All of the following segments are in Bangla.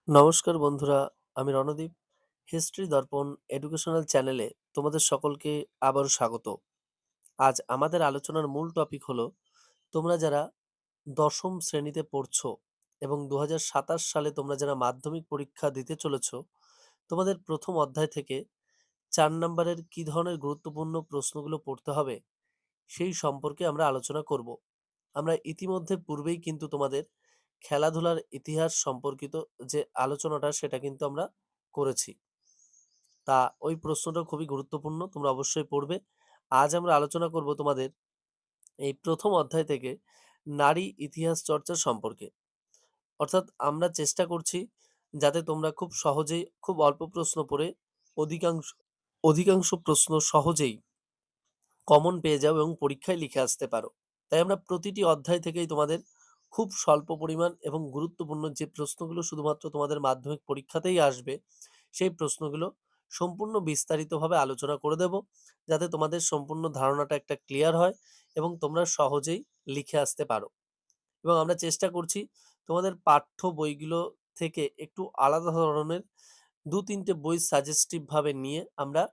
নমস্কার বন্ধুরা, আমি রণদীপ। হিস্ট্রি দর্পণ এডুকেশনাল চ্যানেলে তোমাদের সকলকে আবারও স্বাগত। আজ আমাদের আলোচনার মূল টপিক হলো তোমরা যারা দশম শ্রেণীতে পড়ছো এবং 2027 সালে তোমরা যারা মাধ্যমিক পরীক্ষা দিতে চলেছো, তোমাদের প্রথম অধ্যায় থেকে 4 নম্বরের কী ধরনের গুরুত্বপূর্ণ প্রশ্নগুলো পড়তে হবে সেই সম্পর্কে আমরা আলোচনা করব। আমরা ইতিমধ্যে পূর্বেই কিন্তু তোমাদের খেলাধুলার ইতিহাস সম্পর্কিত যে আলোচনাটা সেটা কিন্তু আমরা করেছি। তা ওই প্রশ্নটা খুবই গুরুত্বপূর্ণ, তোমরা অবশ্যই পড়বে। আজ আমরা আলোচনা করব তোমাদের এই প্রথম অধ্যায় থেকে নারী ইতিহাস চর্চা সম্পর্কে। অর্থাৎ আমরা চেষ্টা করছি যাতে তোমরা খুব সহজেই, খুব অল্প প্রশ্ন পড়ে অধিকাংশ অধিকাংশ প্রশ্ন সহজেই কমন পেয়ে যাও এবং পরীক্ষায় লিখে আসতে পারো। তাই আমরা প্রতিটি অধ্যায় থেকেই তোমাদের খুব স্বল্প পরিমাণ এবং গুরুত্বপূর্ণ যে প্রশ্নগুলো শুধুমাত্র তোমাদের মাধ্যমিক পরীক্ষাতেই আসবে, সেই প্রশ্নগুলো সম্পূর্ণ বিস্তারিতভাবে আলোচনা করে দেব, যাতে তোমাদের সম্পূর্ণ ধারণাটা একটা ক্লিয়ার হয় এবং তোমরা সহজেই লিখে আসতে পারো। এবং আমরা চেষ্টা করছি তোমাদের পাঠ্য বইগুলো থেকে একটু আলাদা ধরনের ২-৩টে বই সাজেস্টিভ ভাবে নিয়ে আমরা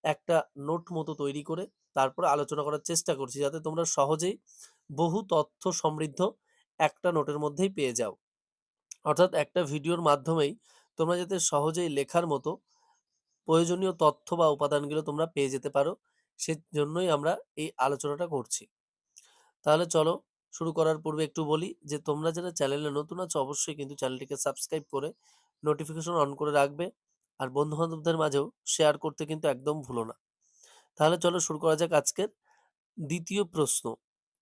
একটা নোট মতো তৈরি করে তারপর আলোচনা করার চেষ্টা করছি, যাতে তোমরা সহজেই বহু তথ্য সমৃদ্ধ একটা নোটের মধ্যেই পেয়ে যাও। অর্থাৎ একটা ভিডিওর মাধ্যমেই তোমরা যাতে সহজেই লেখার মতো প্রয়োজনীয় তথ্য বা উপাদানগুলো তোমরা পেয়ে যেতে পারো, সেজন্যই আমরা এই আলোচনাটা করছি। তাহলে চলো, শুরু করার পূর্বে একটু বলি যে তোমরা যারা চ্যানেলে নতুন আছো অবশ্যই কিন্তু চ্যানেলটিকে সাবস্ক্রাইব করে নোটিফিকেশন অন করে রাখবে, আর বন্ধু বান্ধবদের মাঝেও শেয়ার করতে কিন্তু একদম ভুলো না। তাহলে চলো শুরু করা যাক আজকের দ্বিতীয় প্রশ্ন।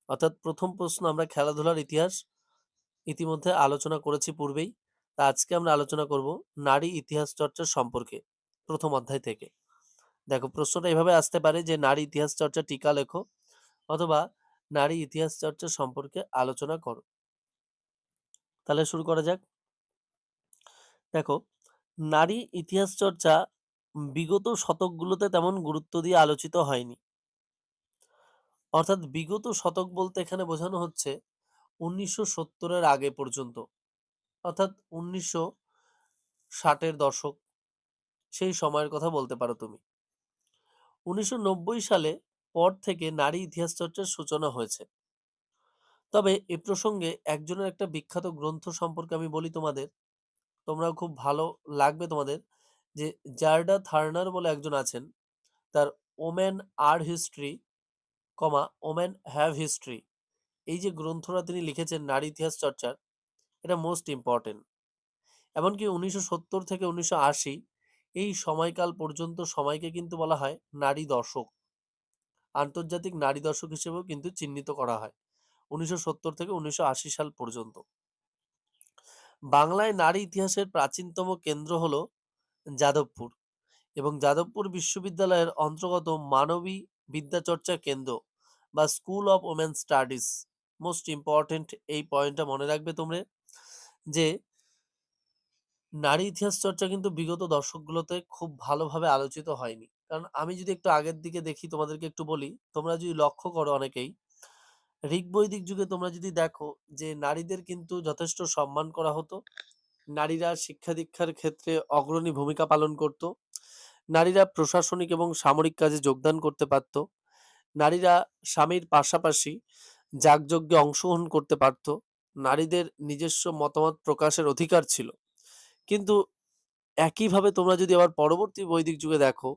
অর্থাৎ প্রথম প্রশ্ন আমরা খেলাধুলার ইতিহাস ইতিমধ্যে আলোচনা করেছি পূর্বেই। তা আজকে আমরা আলোচনা করব নারী ইতিহাস চর্চা সম্পর্কে প্রথম অধ্যায় থেকে। দেখো, প্রশ্নটা এভাবে আসতে পারে যে নারী ইতিহাস চর্চা টিকা লেখো, অথবা নারী ইতিহাস চর্চা সম্পর্কে আলোচনা করো। তাহলে শুরু করা যাক। দেখো, নারী ইতিহাস চর্চা বিগত শতকগুলোতে তেমন গুরুত্ব দিয়ে আলোচিত হয়নি। অর্থাৎ বিগত শতক বলতে এখানে বোঝানো হচ্ছে 1970-এর আগে পর্যন্ত, অর্থাৎ 1960-এর দশক, সেই সময়ের কথা বলতে পারো তুমি। 1990 সালে পর থেকে নারী ইতিহাস চর্চার সূচনা হয়েছে। তবে এ প্রসঙ্গে একজনের একটা বিখ্যাত গ্রন্থ সম্পর্কে আমি বলি তোমাদের, তোমরাও খুব ভালো লাগবে তোমাদের, যে জার্ডা থার্নার বলে একজন আছেন। তার women are history, women have history, এই যে গ্রন্থটা তিনি লিখেছেন নারী ইতিহাস চর্চার, এটা মোস্ট ইম্পর্টেন্ট। এমনকি 1970 থেকে 1980 এই সময়কাল পর্যন্ত সময়কে কিন্তু বলা হয় নারী দশক, আন্তর্জাতিক নারী দশক হিসেবেও কিন্তু চিহ্নিত করা হয় 1970 থেকে 1980 সাল পর্যন্ত। বাংলায় নারী ইতিহাসের প্রাচীনতম কেন্দ্র হলো যাদবপুর, এবং যাদবপুর বিশ্ববিদ্যালয়ের অন্তর্গত মানবী বিদ্যাচর্চা কেন্দ্র বা school of women studies. Most important এই পয়েন্টটা মনে রাখবে তোমরা, যে নারী ইতিহাস চর্চা কিন্তু বিগত দশকগুলোতে খুব ভালোভাবে আলোচিত হয়নি। কারণ আমি যদি একটু আগের দিকে দেখি, তোমাদেরকে একটু বলি, তোমরা যদি লক্ষ্য করো অনেকেই ঋগ বৈদিক যুগে তোমরা যদি দেখো যে নারীদের কিন্তু যথেষ্ট সম্মান করা হতো। নারীরা শিক্ষা দীক্ষার ক্ষেত্রে অগ্রণী ভূমিকা পালন করত। নারীরা প্রশাসনিক এবং সামরিক কাজে যোগদান করতে পারত। নারীরা স্বামীর পাশাপাশি যাগযজ্ঞে অংশগ্রহণ করতে পারত। নারীদের নিজস্ব মতামত প্রকাশের অধিকার ছিল। কিন্তু একইভাবে তোমরা যদি আবার পরবর্তী বৈদিক যুগে দেখো,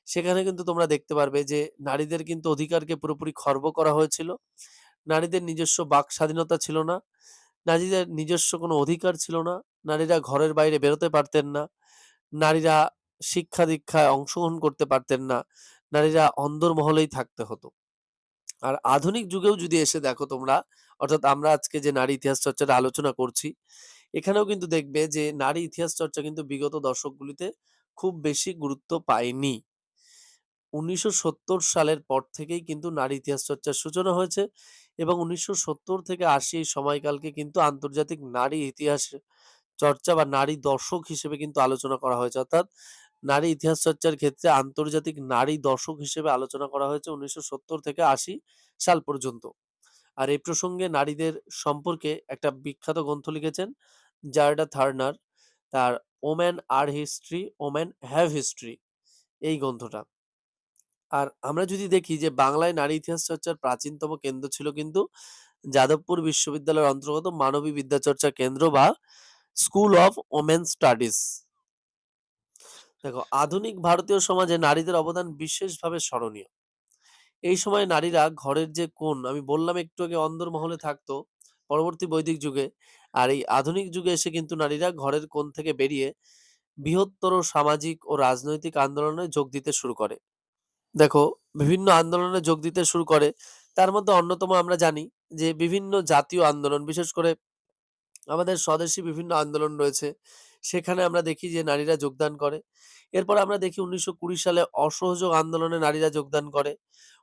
সেখানে কিন্তু তোমরা দেখতে পারবে যে নারীদের কিন্তু অধিকারকে পুরোপুরি খর্ব করা হয়েছিল। নারীদের নিজস্ব বাক স্বাধীনতা ছিল না। নারীদের নিজস্ব কোনো অধিকার ছিল না। নারীরা ঘরের বাইরে বেরোতে পারতেন না। নারীরা শিক্ষা দীক্ষায় অংশগ্রহণ করতে পারতেন না। নারীরা অন্দরমহলেই থাকতে হতো। আর আধুনিক যুগেও যদি এসে দেখো তোমরা, অর্থাৎ আমরা আজকে যে নারী ইতিহাস চর্চার আলোচনা করছি, এখানেও কিন্তু দেখবে যে নারী ইতিহাস চর্চা কিন্তু বিগত দশকগুলিতে খুব বেশি গুরুত্ব পায়নি। 1970 সালের পর থেকেই কিন্তু নারী ইতিহাস চর্চার সূচনা হয়েছে, এবং 1970 থেকে 80 এই সময়কালকে কিন্তু আন্তর্জাতিক নারী ইতিহাস চর্চা বা নারী দশক হিসেবে কিন্তু আলোচনা করা হয়েছে। অর্থাৎ নারী ইতিহাস চর্চার ক্ষেত্রে আন্তর্জাতিক নারী দশক হিসেবে আলোচনা করা হয়েছে 1970 থেকে 80 সাল পর্যন্ত। আর এই প্রসঙ্গে নারীদের সম্পর্কে একটা বিখ্যাত গ্রন্থ লিখেছেন জার্ডা থার্নার। তার woman are history, woman have history এই গ্রন্থটা। আর আমরা যদি দেখি যে বাংলায় নারী ইতিহাস চর্চার প্রাচীনতম কেন্দ্র ছিল কিন্তু যাদবপুর বিশ্ববিদ্যালয়ের অন্তর্গত মানবী বিদ্যাচর্চা কেন্দ্র বা স্কুল অফ ওমেন স্টাডিজ। দেখো, আধুনিক ভারতীয় সমাজে নারীদের অবদান বিশেষভাবে স্মরণীয়। এই সময় নারীরা ঘরের যে কোণ আমি বললাম একটু আগে অন্দরমহলে থাকতো পরবর্তী বৈদিক যুগে, আর এই আধুনিক যুগে এসে কিন্তু নারীরা ঘরের কোণ থেকে বেরিয়ে বৃহত্তর সামাজিক ও রাজনৈতিক আন্দোলনে যোগ দিতে শুরু করে। দেখো, বিভিন্ন আন্দোলনে যোগ দিতে শুরু করে। তার মধ্যে অন্যতম আমরা জানি যে বিভিন্ন জাতীয় আন্দোলন, বিশেষ করে আমাদের স্বদেশী বিভিন্ন আন্দোলন রয়েছে। সেখানে আমরা দেখি যে নারীরা যোগদান করে। এরপর আমরা দেখি ১৯২০ সালে অসহযোগ আন্দোলনে নারীরা যোগদান করে।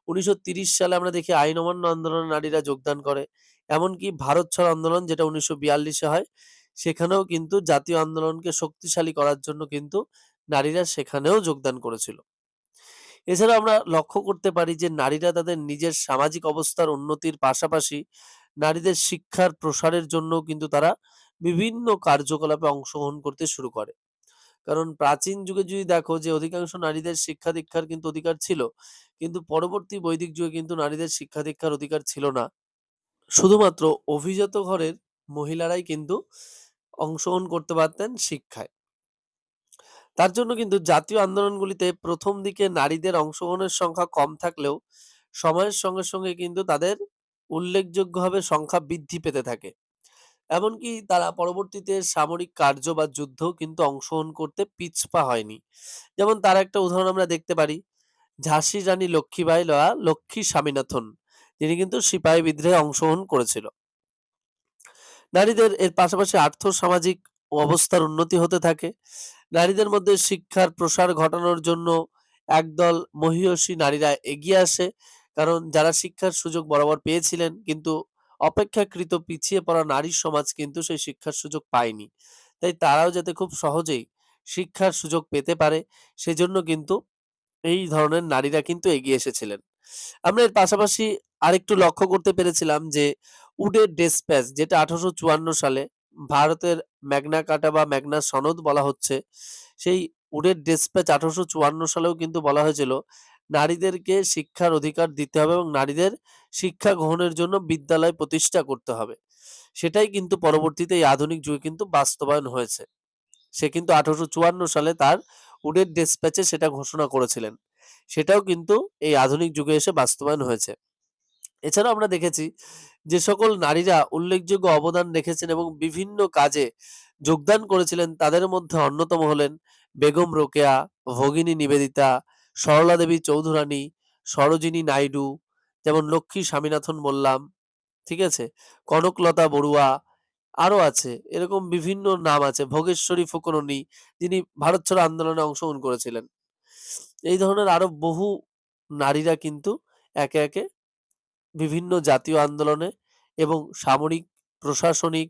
১৯৩০ সালে আমরা দেখি আইন অমান্য আন্দোলনে নারীরা যোগদান করে। এমনকি ভারত ছাড়ো আন্দোলন যেটা ১৯৪২ হয়, সেখানেও কিন্তু জাতীয় আন্দোলনকে শক্তিশালী করার জন্য কিন্তু নারীরা সেখানেও যোগদান করেছিল। এছাড়াও আমরা লক্ষ্য করতে পারি যে নারীরা তাদের নিজের সামাজিক অবস্থার উন্নতির পাশাপাশি নারীদের শিক্ষার প্রসারের জন্যও কিন্তু তারা বিভিন্ন কার্যকলাপে অংশগ্রহণ করতে শুরু করে। কারণ প্রাচীন যুগে যদি দেখো যে অধিকাংশ নারীদের শিক্ষা-দীক্ষার কিন্তু অধিকার ছিল। কিন্তু পরবর্তী বৈদিক যুগে কিন্তু নারীদের শিক্ষা-দীক্ষার অধিকার ছিল না। শুধুমাত্র অভিজাত ঘরের মহিলারাই কিন্তু অংশগ্রহণ করতে পারতেন শিক্ষায়। তার জন্য কিন্তু জাতীয় আন্দোলনগুলিতে ১ম দিকে নারীদের অংশগ্রহণের সংখ্যা কম থাকলেও সময়ের সঙ্গে সঙ্গে কিন্তু তাদের উল্লেখযোগ্যভাবে সংখ্যা বৃদ্ধি পেতে থাকে। এমনকি তারা পরবর্তীতে সামরিক কার্য বা যুদ্ধেও কিন্তু অংশগ্রহণ করতে পিছপা হয়নি। যেমন তার একটা উদাহরণ আমরা দেখতে পারি, ঝাঁসির রানী লক্ষ্মীবাঈ বা লক্ষ্মী স্বামীনাথন, যিনি কিন্তু সিপাহী বিদ্রোহে অংশগ্রহণ করেছিল। নারীদের এর পাশাপাশি আর্থ-সামাজিক অবস্থার উন্নতি হতে থাকে। নারীদের মধ্যে শিক্ষার প্রসার ঘটানোর জন্য একদল মহীয়সী নারীরা এগিয়ে আসে। কারণ যারা শিক্ষার সুযোগ বরাবর পেয়েছিলেন কিন্তু অপেক্ষাকৃত পিছিয়ে পড়া নারী সমাজ কিন্তু সেই শিক্ষার সুযোগ পায়নি। তাই তারাও যাতে খুব সহজেই শিক্ষার সুযোগ পেতে পারে সেজন্য কিন্তু এই ধরনের নারীরা কিন্তু এগিয়ে এসেছিলেন। আমরা এর পাশাপাশি আরেকটু লক্ষ্য করতে পেরেছিলাম যে উডের ডেসপ্যাচ যেটা ১৮৫৪ সালে ভারতের ম্যাগনা কার্টা বা ম্যাগনা সনদ বলা হচ্ছে। সেই উডের ডেসপ্যাচ ১৮৫৪ সালেও কিন্তু বলা হয়েছিল নারীদেরকে শিক্ষার অধিকার দিতে হবে এবং নারীদের শিক্ষা গ্রহণের জন্য বিদ্যালয় প্রতিষ্ঠা করতে হবে। সেটাই কিন্তু পরবর্তীতে এই আধুনিক যুগে কিন্তু বাস্তবায়ন হয়েছে। সে কিন্তু ১৮৫৪ সালে তার উডের ডেসপ্যাচে সেটা ঘোষণা করেছিলেন। সেটাও কিন্তু এই আধুনিক যুগে এসে বাস্তবায়ন হয়েছে। এছাড়াও আমরা দেখেছি যে সকল নারীরা উল্লেখযোগ্য অবদান রেখেছেন এবং বিভিন্ন কাজে যোগদান করেছিলেন তাদের মধ্যে অন্যতম হলেন বেগম রোকেয়া, ভগিনী নিবেদিতা, সরলা দেবী চৌধুরানী, সরোজিনী নাইডু, যেমন লক্ষ্মী স্বামীনাথন বললাম, ঠিক আছে? কনকলতা বড়ুয়া, আরো আছে। এরকম বিভিন্ন নাম আছে। ভোগেশ্বরী ফুকননী, যিনি ভারত ছাড়ো আন্দোলনে অংশগ্রহণ করেছিলেন। এই ধরনের আরো বহু নারীরা কিন্তু একে, একে বিভিন্ন জাতীয় আন্দোলনে এবং সামরিক, প্রশাসনিক,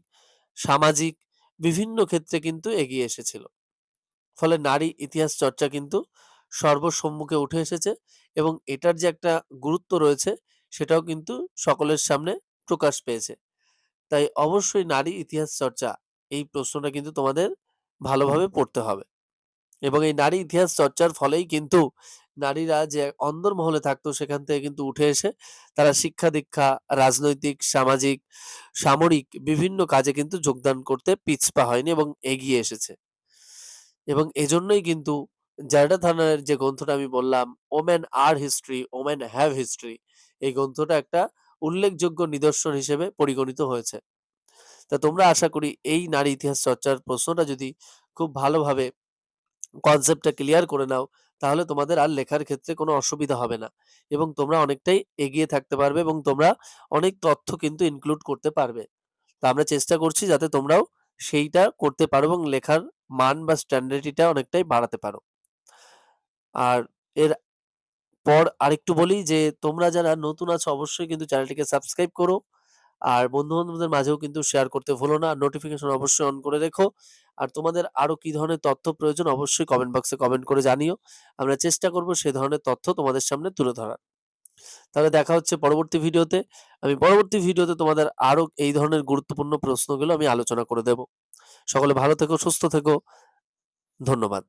সামাজিক বিভিন্ন ক্ষেত্রে কিন্তু এগিয়ে এসেছিল। ফলে নারী ইতিহাস চর্চা কিন্তু সর্বসম্মুখে উঠে এসেছে এবং এটার যে একটা গুরুত্ব রয়েছে সেটাও কিন্তু সকলের সামনে প্রকাশ পেয়েছে। তাই অবশ্যই নারী ইতিহাস চর্চা এই প্রশ্নটা কিন্তু তোমাদের ভালোভাবে পড়তে হবে। এবং এই নারী ইতিহাস চর্চার ফলেই কিন্তু নারীরা যে অন্দরমহলে থাকতো সেখান থেকে কিন্তু উঠে এসে তারা শিক্ষা-দীক্ষা, রাজনৈতিক, সামাজিক, সামরিক বিভিন্ন কাজে কিন্তু যোগদান করতে পিছপা হয়নি এবং এগিয়ে এসেছে। এবং এজন্যই কিন্তু জ্যাডা থার্নারের যে গ্রন্থটা আমি বললাম, 'women are history, women have history' এই গ্রন্থটা একটা উল্লেখযোগ্য নিদর্শন হিসেবে পরিগণিত হয়েছে। তা তোমরা আশা করি এই নারী ইতিহাস চর্চার প্রশ্নটা যদি খুব ভালোভাবে কনসেপ্টটা ক্লিয়ার করে নাও, তাহলে তোমাদের আর লেখার ক্ষেত্রে কোনো অসুবিধা হবে না। এবং তোমরা অনেকটাই এগিয়ে থাকতে পারবে এবং তোমরা অনেক তথ্য কিন্তু ইনক্লুড করতে পারবে। তো আমরা চেষ্টা করছি যাতে তোমরাও সেইটা করতে পারো এবং লেখার মান বা স্ট্যান্ডার্ডিটা অনেকটাই বাড়াতে পারো। আর এর পর আরেকটু বলি যে তোমরা যারা নতুন আছো অবশ্যই কিন্তু চ্যানেলটিকে সাবস্ক্রাইব করো। আর বন্ধু-বান্ধবদের মাঝেও কিন্তু শেয়ার করতে ভুলো না। নোটিফিকেশন অবশ্যই অন করে রেখো। আর তোমাদের আরো কি ধরনের তথ্য প্রয়োজন অবশ্যই কমেন্ট বক্সে কমেন্ট করে জানিও। আমরা চেষ্টা করব সে ধরনের তথ্য তোমাদের সামনে তুলে ধরার। তাহলে দেখা হচ্ছে পরবর্তী ভিডিওতে। আমি পরবর্তী ভিডিওতে তোমাদের আরো এই ধরনের গুরুত্বপূর্ণ প্রশ্নগুলো আমি আলোচনা করে দেব। সকলে ভালো থেকো, সুস্থ থেকো। ধন্যবাদ।